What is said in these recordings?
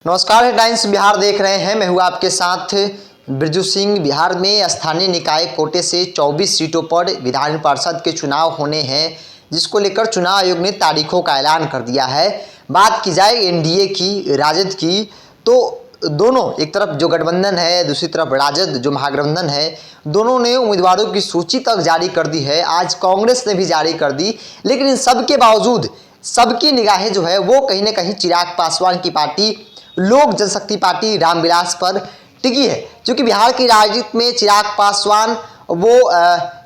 नमस्कार, हेडलाइंस बिहार देख रहे हैं। मैं हूं आपके साथ बिरजू सिंह। बिहार में स्थानीय निकाय कोटे से 24 सीटों पर विधान परिषद के चुनाव होने हैं, जिसको लेकर चुनाव आयोग ने तारीखों का ऐलान कर दिया है। बात की जाए एनडीए की, राजद की, तो दोनों, एक तरफ जो गठबंधन है, दूसरी तरफ राजद जो महागठबंधन है, दोनों ने उम्मीदवारों की सूची तक जारी कर दी है। आज कांग्रेस ने भी जारी कर दी, लेकिन इन सब के बावजूद सबकी निगाहें जो है वो कहीं ना कहीं चिराग पासवान की पार्टी लोक जनशक्ति पार्टी रामविलास पर टिकी है। क्योंकि बिहार की राजनीति में चिराग पासवान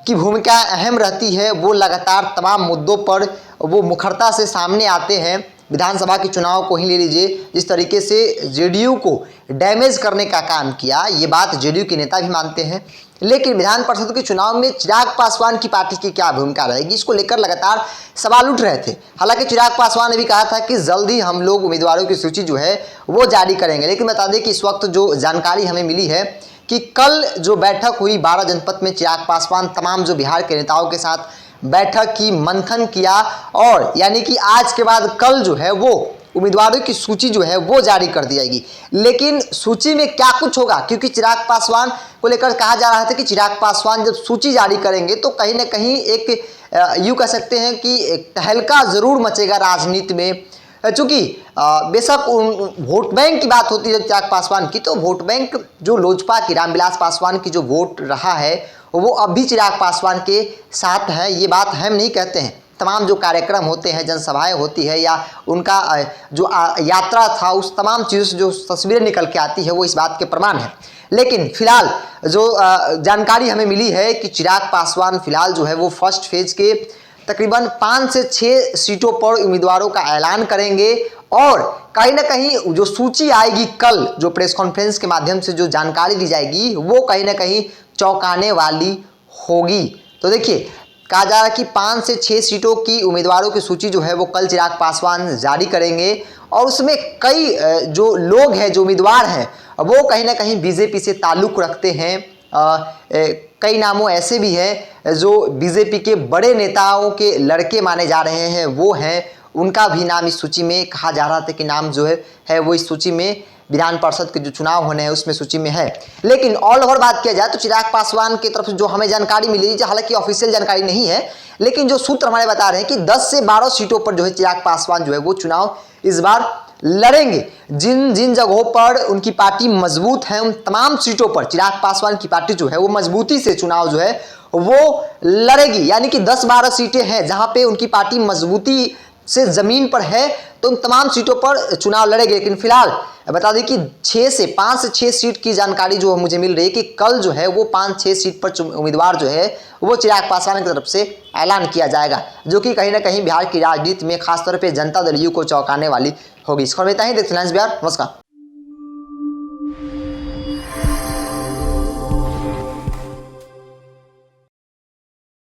की भूमिका अहम रहती है। वो लगातार तमाम मुद्दों पर वो मुखरता से सामने आते हैं। विधानसभा के चुनाव को ही ले लीजिए, जिस तरीके से जेडीयू को डैमेज करने का काम किया, ये बात जेडीयू के नेता भी मानते हैं। लेकिन विधान परिषद के चुनाव में चिराग पासवान की पार्टी की क्या भूमिका रहेगी, इसको लेकर लगातार सवाल उठ रहे थे। हालांकि चिराग पासवान ने भी कहा था कि जल्द ही हम लोग उम्मीदवारों की सूची जो है वो जारी करेंगे। लेकिन बता दें कि इस वक्त जो जानकारी हमें मिली है कि कल जो बैठक हुई 12 जनपद में, चिराग पासवान तमाम जो बिहार के नेताओं के साथ बैठक की, मंथन किया, और यानी कि आज के बाद कल जो है वो उम्मीदवारों की सूची जो है वो जारी कर दी जाएगी। लेकिन सूची में क्या कुछ होगा, क्योंकि चिराग पासवान को लेकर कहा जा रहा था कि चिराग पासवान जब सूची जारी करेंगे तो कहीं ना कहीं एक यूँ कह सकते हैं कि एक तहलका जरूर मचेगा राजनीति में। चूंकि बेशक वोट बैंक की बात होती है चिराग पासवान की, तो वोट बैंक जो लोजपा की रामविलास पासवान की जो वोट रहा है वो अब भी चिराग पासवान के साथ है। ये बात हम नहीं कहते हैं। तमाम जो कार्यक्रम होते हैं, जनसभाएं होती है, या उनका जो यात्रा था, उस तमाम चीज़ों से जो तस्वीरें निकल के आती है वो इस बात के प्रमाण है। लेकिन फिलहाल जो जानकारी हमें मिली है कि चिराग पासवान फिलहाल जो है वो फर्स्ट फेज के तकरीबन 5 से 6 सीटों पर उम्मीदवारों का ऐलान करेंगे, और कहीं ना कहीं जो सूची आएगी कल, जो प्रेस कॉन्फ्रेंस के माध्यम से जो जानकारी दी जाएगी, वो कहीं ना कहीं चौंकाने वाली होगी। तो देखिए, कहा जा रहा है कि 5 से 6 सीटों की उम्मीदवारों की सूची जो है वो कल चिराग पासवान जारी करेंगे, और उसमें कई जो लोग हैं, जो उम्मीदवार हैं, वो कहीं ना कहीं बीजेपी से ताल्लुक़ रखते हैं। कई नामों ऐसे भी हैं जो बीजेपी के बड़े नेताओं के लड़के माने जा रहे हैं, वो हैं, उनका भी नाम इस सूची में कहा जा रहा था कि नाम जो है वो इस सूची में विधान परिषद के जो चुनाव होने हैं उसमें सूची में है। लेकिन ऑल ओवर बात किया जाए तो चिराग पासवान की तरफ से जो हमें जानकारी मिली, हालांकि ऑफिशियल जानकारी नहीं है, लेकिन जो सूत्र हमारे बता रहे हैं कि 10 से 12 सीटों पर जो है चिराग पासवान जो है वो चुनाव इस बार लड़ेंगे। जिन जिन जगहों पर उनकी पार्टी मजबूत है, उन तमाम सीटों पर चिराग पासवान की पार्टी जो है वो मजबूती से चुनाव जो है वो लड़ेगी। यानी कि 10-12 सीटें हैं जहां पे उनकी पार्टी मजबूती से जमीन पर है, तो उन तमाम सीटों पर चुनाव लड़ेगी। लेकिन फिलहाल बता दें कि 5 से 6 सीट की जानकारी जो मुझे मिल रही है कि कल जो है वो 5-6 सीट पर उम्मीदवार जो है वो चिराग पासवान की तरफ से ऐलान किया जाएगा, जो कि कहीं ना कहीं बिहार की राजनीति में खासतौर पर जनता दल यू को चौंकाने वाली होगी। इस खबर में इतना ही। देखते हैं बिहार। नमस्कार।